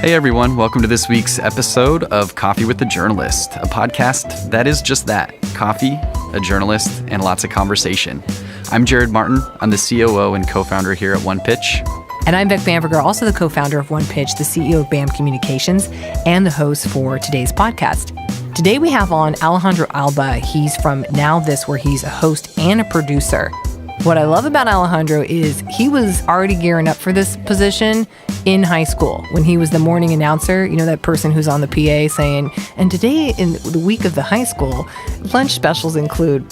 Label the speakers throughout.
Speaker 1: Hey everyone, welcome to this week's episode of Coffee with the Journalist, a podcast that is just that, coffee, a journalist, and lots of conversation. I'm Jared Martin. I'm the COO and co-founder here at One Pitch.
Speaker 2: And I'm Beck Bamberger, also the co-founder of One Pitch, the CEO of BAM Communications, and the host for today's podcast. Today we have on Alejandro Alba. He's from NowThis, where he's a host and a producer. What I love about Alejandro is he was already gearing up for this position in high school when he was the morning announcer, you know, that person who's on the PA saying, and today in the week of the high school, lunch specials include.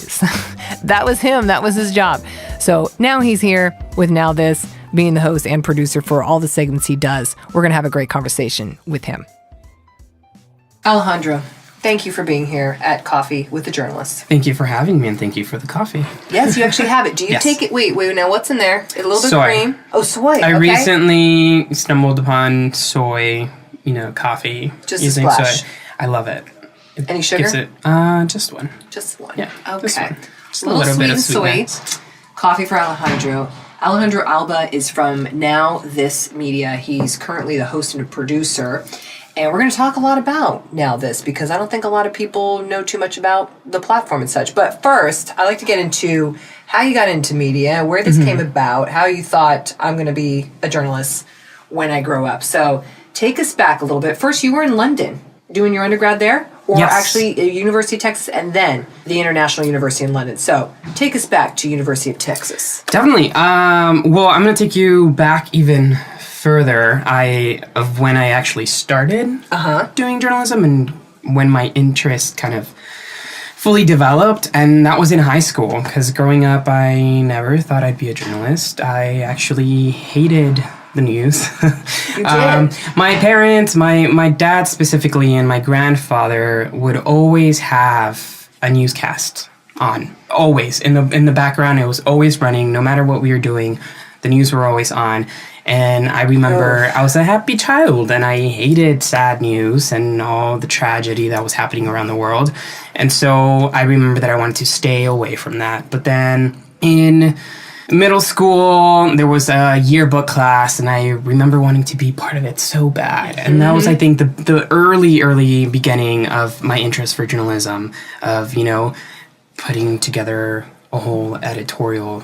Speaker 2: That was him. That was his job. So now he's here with NowThis, being the host and producer for all the segments he does. We're going to have a great conversation with him. Alejandro, thank you for being here at Coffee with the Journalist.
Speaker 3: Thank you for having me, and thank you for the coffee.
Speaker 2: Yes, you actually have it. Do you
Speaker 3: Yes.
Speaker 2: take it? Wait, now what's in there? A little bit
Speaker 3: Soy.
Speaker 2: of cream. Oh, soy.
Speaker 3: I
Speaker 2: okay.
Speaker 3: recently stumbled upon soy, coffee.
Speaker 2: Just a
Speaker 3: using
Speaker 2: splash.
Speaker 3: soy. I love it.
Speaker 2: Any sugar?
Speaker 3: Gives it, just one.
Speaker 2: Just one.
Speaker 3: Yeah,
Speaker 2: Okay.
Speaker 3: just one. Just a
Speaker 2: little
Speaker 3: little bit of
Speaker 2: sweet and
Speaker 3: sweetness.
Speaker 2: sweet. Coffee for Alejandro. Alejandro Alba is from NowThis Media. He's currently the host and producer. And we're going to talk a lot about NowThis because I don't think a lot of people know too much about the platform and such. But first, I like to get into how you got into media, where this came about, how you thought I'm going to be a journalist when I grow up. So take us back a little bit. First, you were in London doing your undergrad there? Or
Speaker 3: Yes.
Speaker 2: actually University of Texas and then the International University in London. So take us back to University of Texas.
Speaker 3: Definitely. Well, I'm going to take you back even further of when I actually started doing journalism and when my interest kind of fully developed, and that was in high school, because growing up I never thought I'd be a journalist. I actually hated the news.
Speaker 2: You did?
Speaker 3: My parents, my dad specifically, and my grandfather would always have a newscast on. Always. In the background, it was always running, no matter what we were doing. The news were always on. And I remember I was a happy child, and I hated sad news and all the tragedy that was happening around the world. And so I remember that I wanted to stay away from that. But then in middle school, there was a yearbook class, and I remember wanting to be part of it so bad. And that was, I think, the early beginning of my interest for journalism, of, putting together a whole editorial,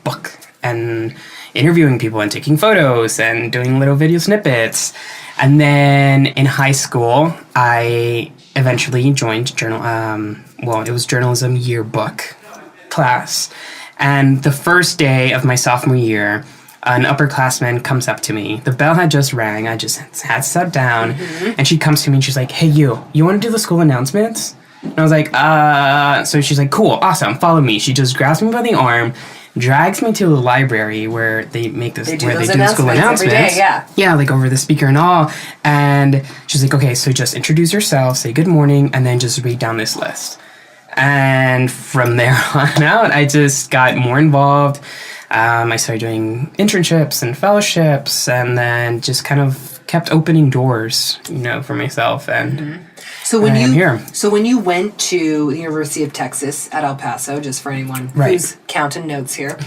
Speaker 3: book and interviewing people and taking photos and doing little video snippets. And then in high school, I eventually joined it was journalism yearbook class. And the first day of my sophomore year, an upperclassman comes up to me. The bell had just rang. I just had sat down. And she comes to me and she's like, hey, you want to do the school announcements? And I was like, So she's like, cool, awesome, follow me. She just grabs me by the arm, drags me to the library where they make this, where they do the school announcements.
Speaker 2: Every day, yeah.
Speaker 3: Yeah, like over the speaker and all. And she's like, okay, so just introduce yourself, say good morning, and then just read down this list. And from there on out, I just got more involved. I started doing internships and fellowships, and then just kind of kept opening doors, for myself. And
Speaker 2: So when
Speaker 3: I'm here.
Speaker 2: So when you went to the University of Texas at El Paso, just for anyone who's counting notes here,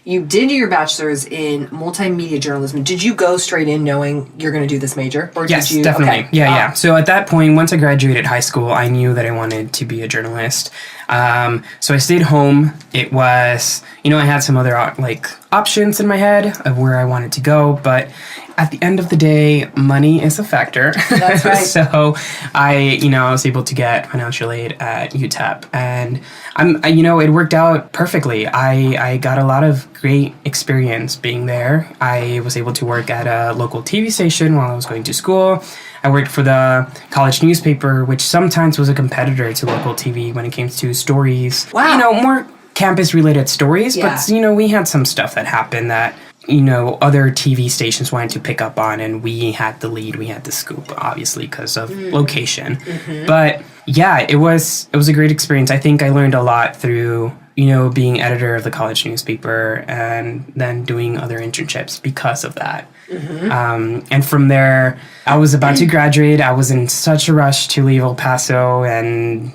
Speaker 2: you did your bachelor's in multimedia journalism. Did you go straight in knowing you're going to do this major? Or
Speaker 3: Yes,
Speaker 2: did you,
Speaker 3: definitely.
Speaker 2: Okay.
Speaker 3: Yeah. So at that point, once I graduated high school, I knew that I wanted to be a journalist. So I stayed home. It was, I had some other options in my head of where I wanted to go, but at the end of the day, money is a factor.
Speaker 2: That's right.
Speaker 3: So I was able to get financial aid at UTEP, and it worked out perfectly. I got a lot of great experience being there. I was able to work at a local TV station while I was going to school. I worked for the college newspaper, which sometimes was a competitor to local TV when it came to stories.
Speaker 2: Wow.
Speaker 3: More campus-related stories,
Speaker 2: Yeah.
Speaker 3: but, we had some stuff that happened that other TV stations wanted to pick up on, and we had the lead, we had the scoop, obviously, because of location. But yeah, it was a great experience. I think I learned a lot through, being editor of the college newspaper and then doing other internships because of that. And from there, I was about to graduate. I was in such a rush to leave El Paso and,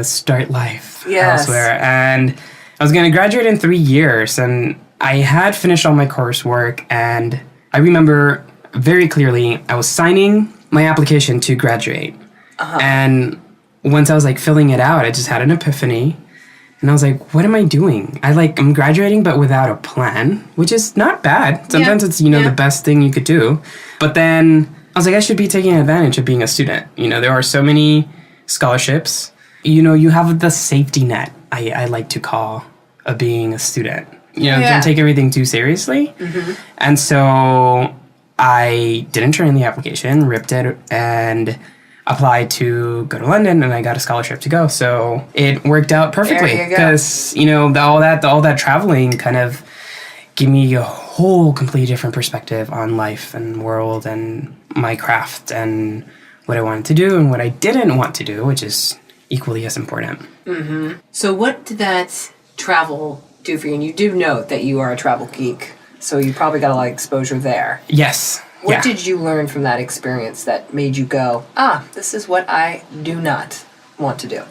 Speaker 3: start life elsewhere. And I was going to graduate in 3 years, and I had finished all my coursework, and I remember very clearly, I was signing my application to graduate. And once I was like filling it out, I just had an epiphany. And I was like, what am I doing? I'm graduating, but without a plan, which is not bad. Sometimes it's, the best thing you could do. But then I was like, I should be taking advantage of being a student. There are so many scholarships. You have the safety net, I like to call, of being a student. Don't take everything too seriously. And so I didn't turn in the application, ripped it, and applied to go to London, and I got a scholarship to go. So it worked out perfectly because, all that traveling kind of gave me a whole completely different perspective on life and world and my craft and what I wanted to do and what I didn't want to do, which is equally as important.
Speaker 2: So what did that travel do for you? And you do note that you are a travel geek, so you probably got a lot of exposure there.
Speaker 3: Yes.
Speaker 2: What did you learn from that experience that made you go, this is what I do not want to do?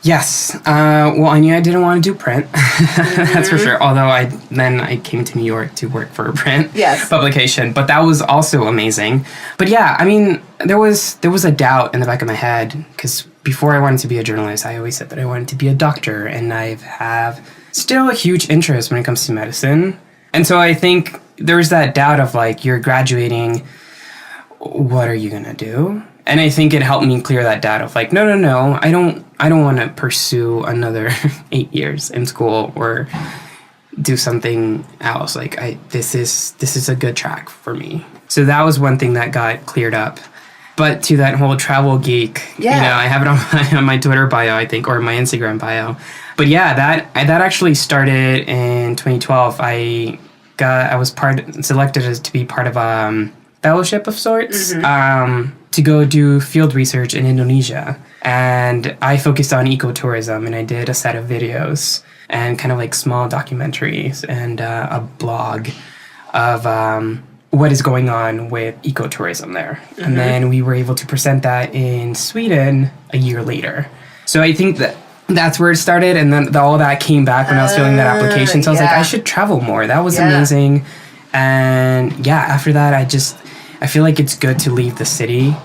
Speaker 3: Yes. Well, I knew I didn't want to do print. That's for sure. Although I came to New York to work for a print publication, but that was also amazing. But yeah, I mean, there was a doubt in the back of my head because before I wanted to be a journalist, I always said that I wanted to be a doctor, and I have still a huge interest when it comes to medicine. And so I think there's that doubt of you're graduating, what are you going to do? And I think it helped me clear that doubt of no, I don't want to pursue another 8 years in school or do something else. This is a good track for me. So that was one thing that got cleared up. But to that whole travel geek, I have it on my Twitter bio, I think, or my Instagram bio. But yeah, that actually started in 2012. I was selected to be part of a fellowship of sorts to go do field research in Indonesia. And I focused on ecotourism, and I did a set of videos and kind of small documentaries and a blog of what is going on with ecotourism there. And then we were able to present that in Sweden a year later. So I think that's where it started, and then all that came back when I was filling that application. So I was I should travel more. That was amazing. And after that, I feel like it's good to leave the city.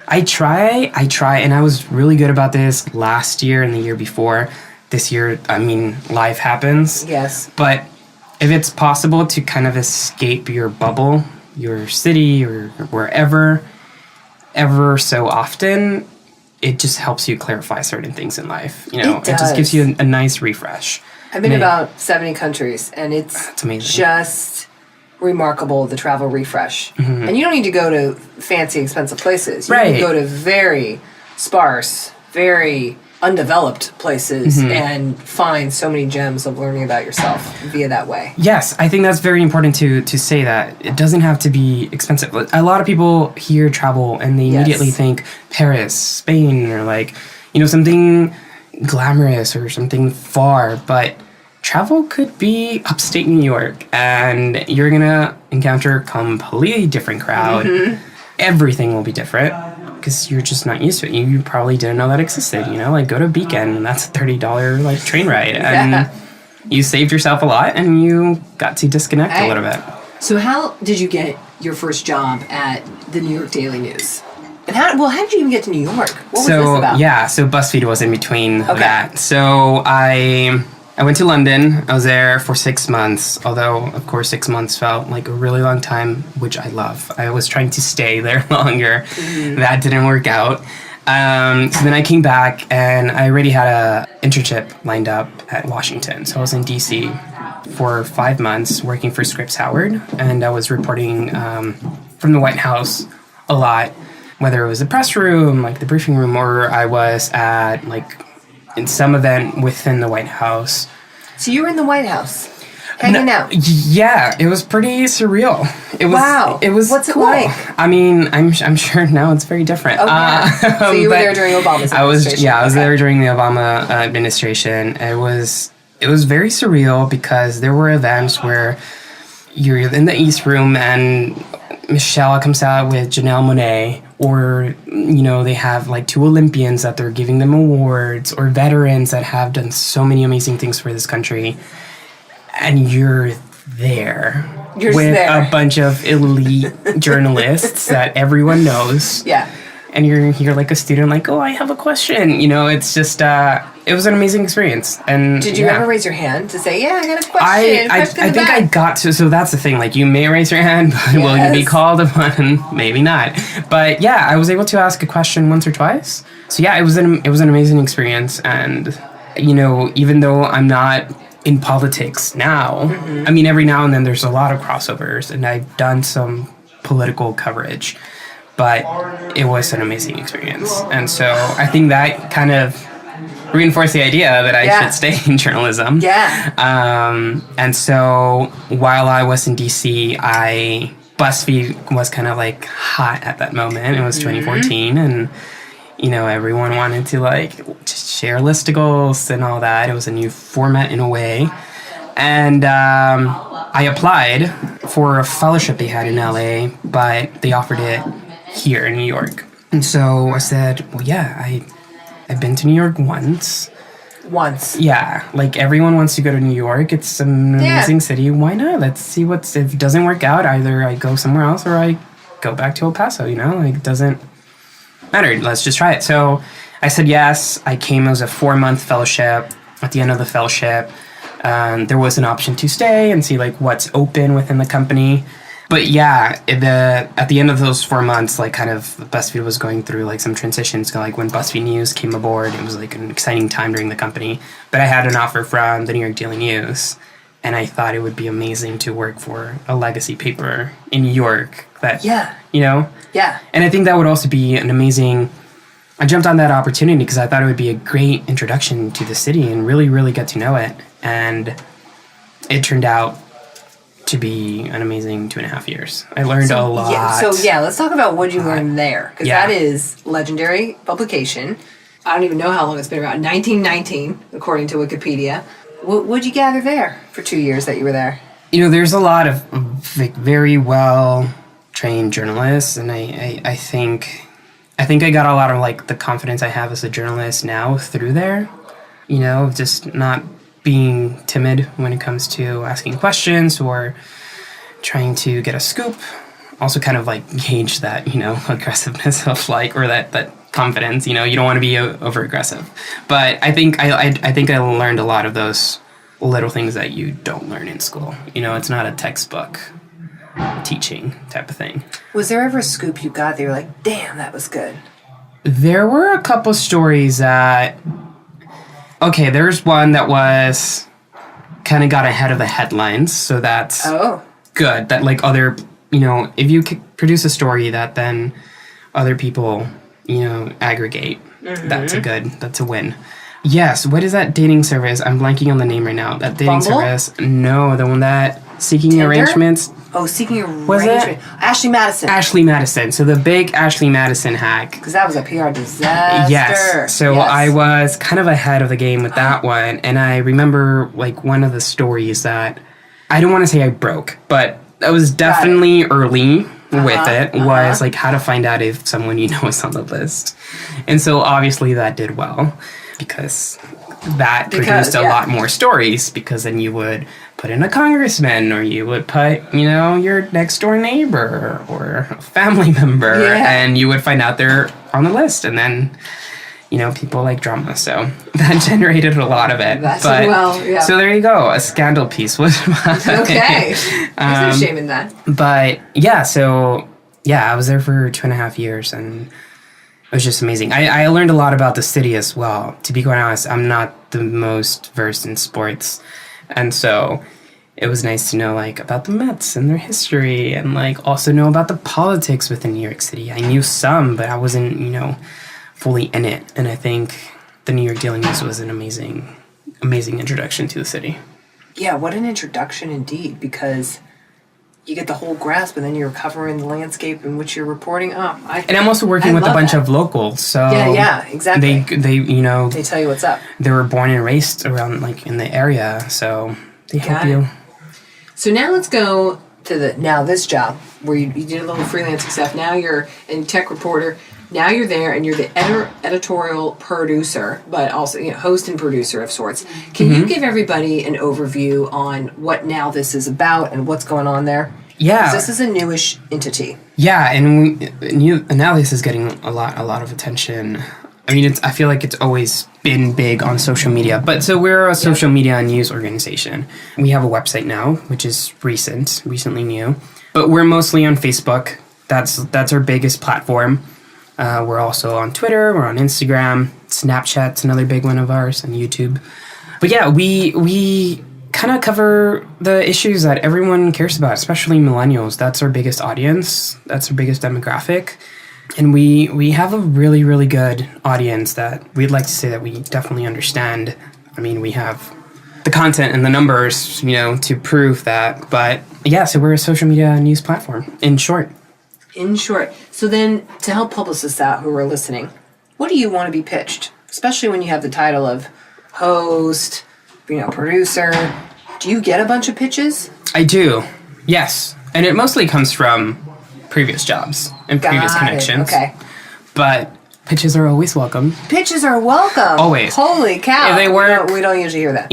Speaker 3: I try, and I was really good about this last year and the year before. This year, I mean, life happens.
Speaker 2: Yes.
Speaker 3: But if it's possible to kind of escape your bubble, your city, or wherever, ever so often, it just helps you clarify certain things in life. It just gives you a nice refresh.
Speaker 2: I've been in about 70 countries, and it's
Speaker 3: amazing.
Speaker 2: Just remarkable, the travel refresh. And you don't need to go to fancy, expensive places. You can go to very sparse, very undeveloped places and find so many gems of learning about yourself via that way.
Speaker 3: Yes, I think that's very important to say that. It doesn't have to be expensive. A lot of people hear travel and they immediately think Paris, Spain, or something glamorous or something far, but travel could be upstate New York, and you're gonna encounter a completely different crowd. Everything will be different because you're just not used to it. You probably didn't know that existed. Go to Beacon, and that's a $30 train ride, and you saved yourself a lot, and you got to disconnect a little bit.
Speaker 2: So how did you get your first job at the New York Daily News? And how did you even get to New York? What was this about?
Speaker 3: So BuzzFeed was in between that. So I went to London. I was there for 6 months, although, of course, 6 months felt like a really long time, which I love. I was trying to stay there longer. That didn't work out. So then I came back, and I already had an internship lined up at Washington. So I was in D.C. for 5 months working for Scripps Howard, and I was reporting from the White House a lot, whether it was the press room, the briefing room, or I was at, in some event within the White House.
Speaker 2: So you were in the White House, hanging out.
Speaker 3: Yeah, it was pretty surreal. It was
Speaker 2: What's
Speaker 3: cool.
Speaker 2: it like?
Speaker 3: I mean, I'm sure now it's very different.
Speaker 2: So you were there during Obama's administration.
Speaker 3: I was there during the Obama administration. It was very surreal because there were events where you're in the East Room and Michelle comes out with Janelle Monáe, or they have 2 Olympians that they're giving them awards, or veterans that have done so many amazing things for this country, and you're there
Speaker 2: You're
Speaker 3: with
Speaker 2: there.
Speaker 3: a bunch of elite journalists that everyone knows.
Speaker 2: Yeah.
Speaker 3: And you're like a student, like, oh, I have a question. You know, it's just, it was an amazing experience. And
Speaker 2: Did you ever raise your hand to say, yeah, I got a question?
Speaker 3: I think I got to, so that's the thing. Like, you may raise your hand, but will you be called upon? Maybe not. But yeah, I was able to ask a question once or twice. So yeah, it was an amazing experience. And, you know, even though I'm not in politics now, I mean, every now and then there's a lot of crossovers, and I've done some political coverage. But it was an amazing experience. And so I think that kind of reinforced the idea that I should stay in journalism.
Speaker 2: Yeah.
Speaker 3: And so while I was in DC, BuzzFeed was kind of like hot at that moment. It was 2014, and you know, everyone wanted to like just share listicles and all that. It was a new format in a way. And I applied for a fellowship they had in LA, but they offered it here in New York. And so I said, well, yeah, I've been to New York once. Yeah, like everyone wants to go to New York. It's an amazing city. Why not? Let's see if it doesn't work out, either I go somewhere else or I go back to El Paso, you know? Like, it doesn't matter. Let's just try it. So I said yes. I came. It was a 4-month fellowship. At the end of the fellowship, there was an option to stay and see like what's open within the company. But yeah, at the end of those 4 months, like kind of BuzzFeed was going through like some transitions. Like when BuzzFeed News came aboard, it was like an exciting time during the company. But I had an offer from the New York Daily News, and I thought it would be amazing to work for a legacy paper in New York. You know?
Speaker 2: Yeah.
Speaker 3: And I think that would also be an amazing... I jumped on that opportunity because I thought it would be a great introduction to the city and really, really get to know it. And it turned out to be an amazing 2.5 years. I learned a lot.
Speaker 2: Yeah, let's talk about what you learned there. Because that is legendary publication. I don't even know how long it's been around. 1919, according to Wikipedia. What'd you gather there for 2 years that you were there?
Speaker 3: You know, there's a lot of like, very well-trained journalists, and I think I got a lot of like the confidence I have as a journalist now through there. You know, just not being timid when it comes to asking questions or trying to get a scoop. Also kind of like gauge that, you know, aggressiveness of like, or that confidence, you know, you don't want to be over aggressive. But I think I learned a lot of those little things that you don't learn in school. You know, it's not a textbook teaching type of thing.
Speaker 2: Was there ever a scoop you got that you were like, damn, that was good?
Speaker 3: There were a couple stories that... Okay, there's one that was kind of got ahead of the headlines, so that's good. That like other, you know, if you produce a story that then other people, you know, aggregate, that's a win. Yes, what is that dating service? I'm blanking on the name right now. That dating
Speaker 2: Bumble?
Speaker 3: service? No, the one that Seeking
Speaker 2: Tinder?
Speaker 3: Arrangements.
Speaker 2: Oh, Seeking Arrangement.
Speaker 3: Was it?
Speaker 2: Ashley Madison.
Speaker 3: Ashley Madison. So the big Ashley Madison hack.
Speaker 2: Because that was a PR disaster.
Speaker 3: Yes. So I was kind of ahead of the game with that one. And I remember like one of the stories that I don't want to say I broke, but I was definitely early with it was like how to find out if someone you know is on the list. And so obviously that did well because that produced a lot more stories, because then you would put in a congressman, or you would put, you know, your next door neighbor or a family member, and you would find out they're on the list. And then, you know, people like drama, so that generated a lot of it. So there you go, a scandal piece was
Speaker 2: okay. There's no shame in that.
Speaker 3: But yeah, so yeah, I was there for 2.5 years, and it was just amazing. I learned a lot about the city as well. To be quite honest, I'm not the most versed in sports. And so it was nice to know, like, about the Mets and their history, and, like, also know about the politics within New York City. I knew some, but I wasn't, you know, fully in it. And I think the New York Daily News was an amazing introduction to the city.
Speaker 2: Yeah, what an introduction indeed, because you get the whole grasp, and then you're covering the landscape in which you're reporting.
Speaker 3: And I'm also working with a bunch of locals, so
Speaker 2: yeah, exactly.
Speaker 3: They you know,
Speaker 2: they tell you what's up.
Speaker 3: They were born and raised around like in the area, so they help you.
Speaker 2: So now let's go to this job where you did a little freelancing stuff. Now you're a tech reporter. Now you're there, and you're the editorial producer, but also host and producer of sorts. Can you give everybody an overview on what NowThis is about and what's going on there?
Speaker 3: Yeah.
Speaker 2: 'Cause this is a newish entity.
Speaker 3: Yeah, and NowThis is getting a lot of attention. I mean, I feel like it's always been big on social media. But so we're a social media news organization. We have a website now, which is recently new. But we're mostly on Facebook. That's our biggest platform. We're also on Twitter. We're on Instagram. Snapchat's another big one of ours, and YouTube. But yeah, we kind of cover the issues that everyone cares about, especially millennials. That's our biggest audience. That's our biggest demographic. And we have a really, really good audience that we'd like to say that we definitely understand. I mean, we have the content and the numbers, to prove that. But yeah, so we're a social media news platform, in short.
Speaker 2: In short. So then, to help publicists out who are listening, what do you want to be pitched? Especially when you have the title of host, producer. Do you get a bunch of pitches?
Speaker 3: I do, yes. And it mostly comes from previous jobs and previous connections.
Speaker 2: Okay.
Speaker 3: But pitches are always welcome.
Speaker 2: Pitches are welcome.
Speaker 3: Always.
Speaker 2: Holy cow.
Speaker 3: If they work,
Speaker 2: we don't usually hear that.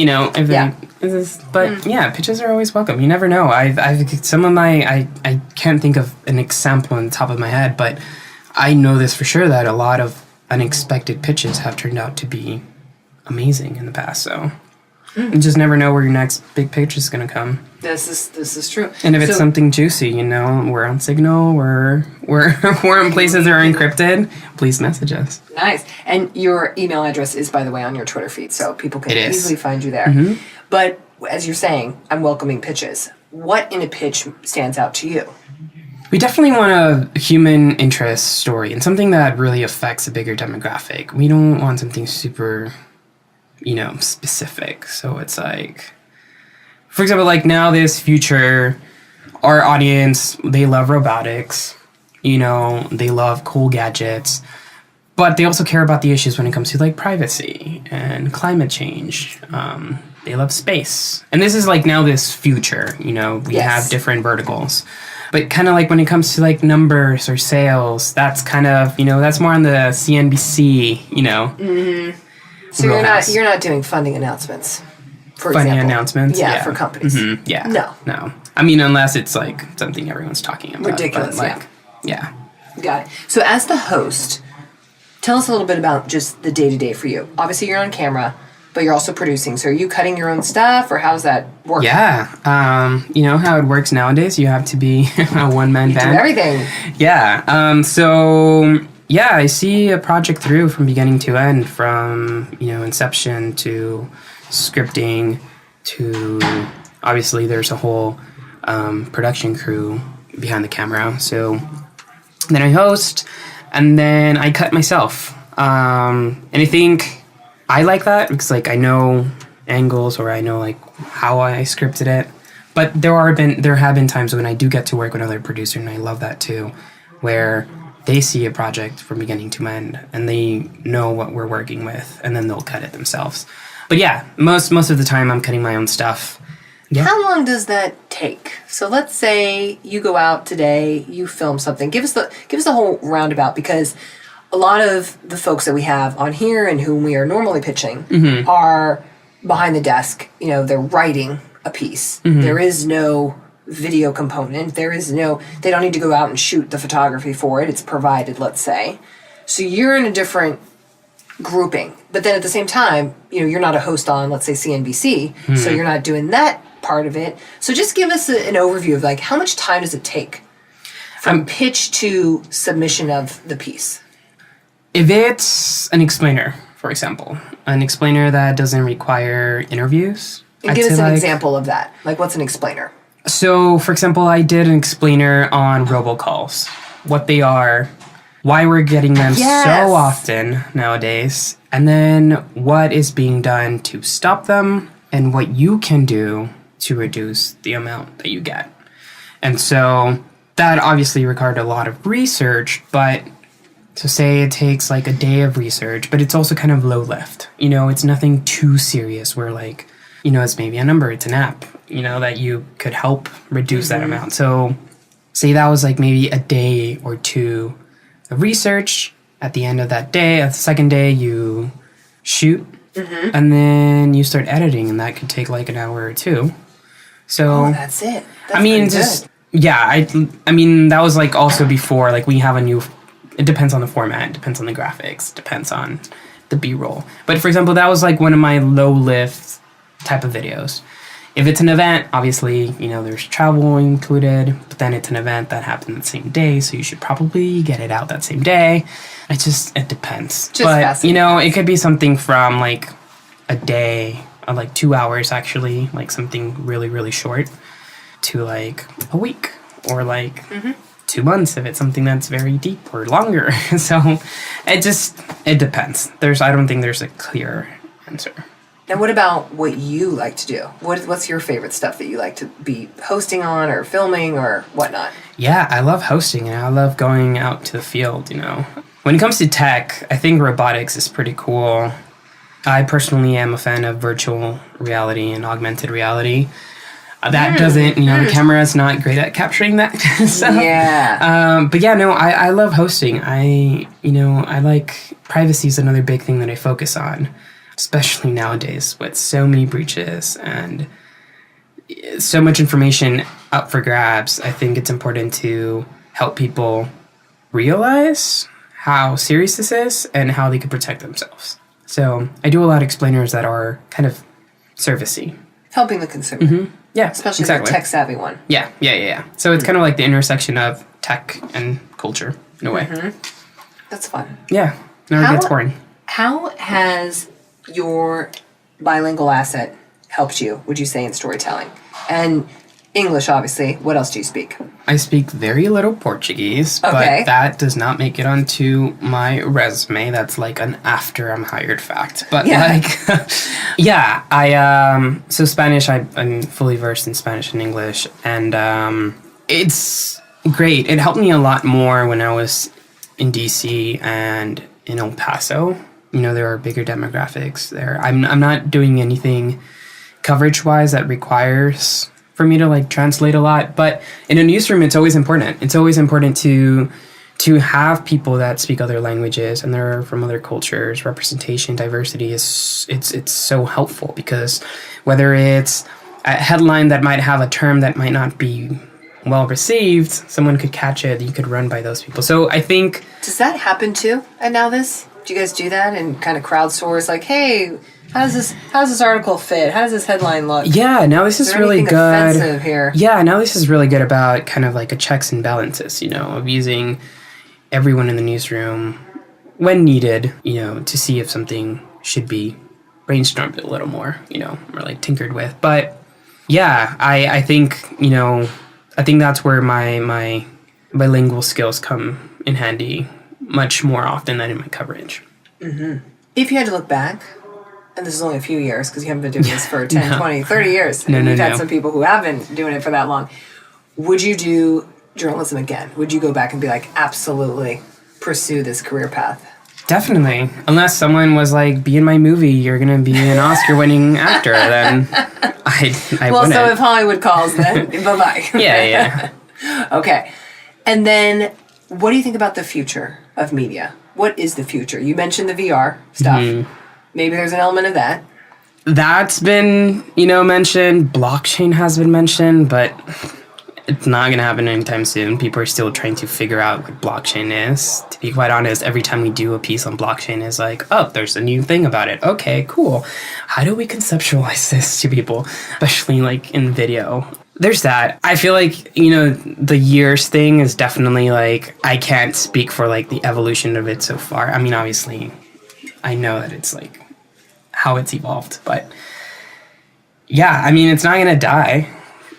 Speaker 3: Pitches are always welcome. You never know. I've some of my I can't think of an example on the top of my head, but I know this for sure that a lot of unexpected pitches have turned out to be amazing in the past. So you just never know where your next big pitch is going to come.
Speaker 2: This is true.
Speaker 3: And if it's something juicy, we're on Signal, we're in places that are encrypted, please message us.
Speaker 2: Nice. And your email address is, by the way, on your Twitter feed, so people can easily find you there.
Speaker 3: Mm-hmm.
Speaker 2: But as you're saying, I'm welcoming pitches. What in a pitch stands out to you?
Speaker 3: We definitely want a human interest story and something that really affects a bigger demographic. We don't want something super, specific. So it's like, for example, like NowThis future, our audience, they love robotics, they love cool gadgets, but they also care about the issues when it comes to like privacy and climate change. They love space. And this is like NowThis future, we have different verticals. But kind of like when it comes to like numbers or sales, that's kind of, that's more on the CNBC,
Speaker 2: Mm-hmm. So you're not doing funding announcements, for
Speaker 3: funding
Speaker 2: example.
Speaker 3: announcements?
Speaker 2: Yeah, for companies.
Speaker 3: Mm-hmm. Yeah.
Speaker 2: No.
Speaker 3: I mean, unless it's like something everyone's talking about.
Speaker 2: Ridiculous,
Speaker 3: Yeah.
Speaker 2: Got it. So as the host, tell us a little bit about just the day-to-day for you. Obviously, you're on camera, but you're also producing. So are you cutting your own stuff, or how's that work?
Speaker 3: Yeah. How it works nowadays, you have to be a one-man band.
Speaker 2: Do everything.
Speaker 3: Yeah. I see a project through from beginning to end, from, inception to scripting to, obviously, there's a whole production crew behind the camera. So then I host, and then I cut myself. And I think I like that because, like, I know angles, or I know, like, how I scripted it. But there have been times when I do get to work with another producer, and I love that too, where they see a project from beginning to end, and they know what we're working with, and then they'll cut it themselves. But yeah, most of the time I'm cutting my own stuff. Yeah.
Speaker 2: How long does that take? So let's say you go out today, you film something. Give us the whole roundabout, because a lot of the folks that we have on here and whom we are normally pitching are behind the desk. They're writing a piece. Mm-hmm. There is no video component. They don't need to go out and shoot the photography for it. It's provided, let's say. So you're in a different grouping. But then at the same time, you're not a host on, let's say, CNBC, so you're not doing that part of it. So just give us an overview of, like, how much time does it take from pitch to submission of the piece?
Speaker 3: If it's an explainer, for example, an explainer that doesn't require interviews.
Speaker 2: And give us an example of that. Like, what's an explainer?
Speaker 3: So, for example, I did an explainer on robocalls, what they are, why we're getting them so often nowadays, and then what is being done to stop them, and what you can do to reduce the amount that you get. And so that obviously required a lot of research, but so say it takes like a day of research, but it's also kind of low lift. It's nothing too serious where, like, it's maybe a number, it's an app, that you could help reduce that amount. So say that was like maybe a day or two of research, At the end of that day, the second day, you shoot, and then you start editing, and that could take like an hour or two. So
Speaker 2: that's it. That's
Speaker 3: I mean,
Speaker 2: just
Speaker 3: I mean, that was like also before, like we have a new. It depends on the format, depends on the graphics, depends on the B-roll. But for example, that was like one of my low lift type of videos. If it's an event, obviously, there's travel included, but then it's an event that happened the same day, so you should probably get it out that same day. It depends. But, it could be something from like a day, or like 2 hours actually, like something really, really short, to like a week, or like 2 months if it's something that's very deep or longer. So it depends. I don't think there's a clear answer.
Speaker 2: And what about what you like to do? What's your favorite stuff that you like to be hosting on or filming or whatnot?
Speaker 3: Yeah, I love hosting and I love going out to the field, When it comes to tech, I think robotics is pretty cool. I personally am a fan of virtual reality and augmented reality. That doesn't, the camera is not great at capturing that. So,
Speaker 2: yeah.
Speaker 3: But yeah, no, I love hosting. I like privacy is another big thing that I focus on, especially nowadays with so many breaches and so much information up for grabs. I think it's important to help people realize how serious this is and how they could protect themselves. So I do a lot of explainers that are kind of servicey.
Speaker 2: Helping the consumer.
Speaker 3: Yeah,
Speaker 2: especially
Speaker 3: exactly.
Speaker 2: the tech-savvy one.
Speaker 3: Yeah. So it's kind of like the intersection of tech and culture, in a way.
Speaker 2: That's fun.
Speaker 3: Yeah, never gets boring.
Speaker 2: How has your bilingual asset helped you, would you say, in storytelling? And English, obviously. What else do you speak?
Speaker 3: I speak very little Portuguese, but that does not make it onto my resume. That's like an after I'm hired fact. But so Spanish, I'm fully versed in Spanish and English, and it's great. It helped me a lot more when I was in DC and in El Paso. There are bigger demographics there. I'm not doing anything coverage-wise that requires for me to like translate a lot, but in a newsroom, it's always important. It's always important to have people that speak other languages and they're from other cultures. Representation, diversity it's so helpful, because whether it's a headline that might have a term that might not be well received, someone could catch it. You could run by those people. So I think,
Speaker 2: does that happen too at NowThis? Do you guys do that and kind of crowdsource? Like, hey, how does this article fit? How does this headline look?
Speaker 3: Yeah, NowThis is really good.
Speaker 2: Offensive here?
Speaker 3: Yeah, NowThis is really good about kind of like a checks and balances, of using everyone in the newsroom when needed, to see if something should be brainstormed a little more, or like tinkered with. But yeah, I think, I think that's where my bilingual skills come in handy much more often than in my coverage.
Speaker 2: If you had to look back, and this is only a few years because you haven't been doing this for 10, 20, 30 years. And you've had some people who have been doing it for that long. Would you do journalism again? Would you go back and be like, absolutely pursue this career path?
Speaker 3: Definitely. Unless someone was like, be in my movie, you're going to be an Oscar-winning actor, then I wouldn't.
Speaker 2: So if Hollywood calls, then bye-bye.
Speaker 3: Yeah.
Speaker 2: Okay. And then what do you think about the future of media? What is the future? You mentioned the VR stuff. Maybe there's an element of that.
Speaker 3: That's been, mentioned. Blockchain has been mentioned, but it's not going to happen anytime soon. People are still trying to figure out what blockchain is. To be quite honest, every time we do a piece on blockchain, it's like, oh, there's a new thing about it. Okay, cool. How do we conceptualize this to people, especially like in video? There's that. I feel like, the years thing is definitely like, I can't speak for like the evolution of it so far. I mean, obviously, I know that it's like how it's evolved, but yeah, I mean, it's not going to die.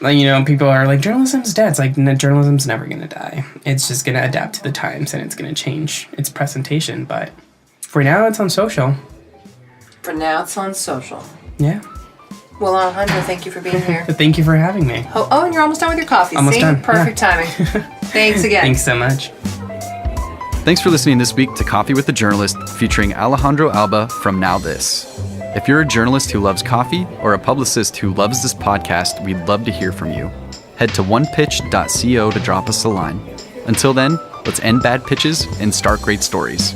Speaker 3: Like, people are like, journalism's dead. It's like, no, journalism's never going to die. It's just going to adapt to the times and it's going to change its presentation. But for now, it's on social. Yeah.
Speaker 2: Well, Alejandro, thank you for being here.
Speaker 3: Thank you for having me.
Speaker 2: Oh, and you're almost done with your coffee.
Speaker 3: Almost done.
Speaker 2: Perfect timing. Thanks again.
Speaker 3: Thanks so much.
Speaker 1: Thanks for listening this week to Coffee with the Journalist, featuring Alejandro Alba from NowThis. If you're a journalist who loves coffee or a publicist who loves this podcast, we'd love to hear from you. Head to onepitch.co to drop us a line. Until then, let's end bad pitches and start great stories.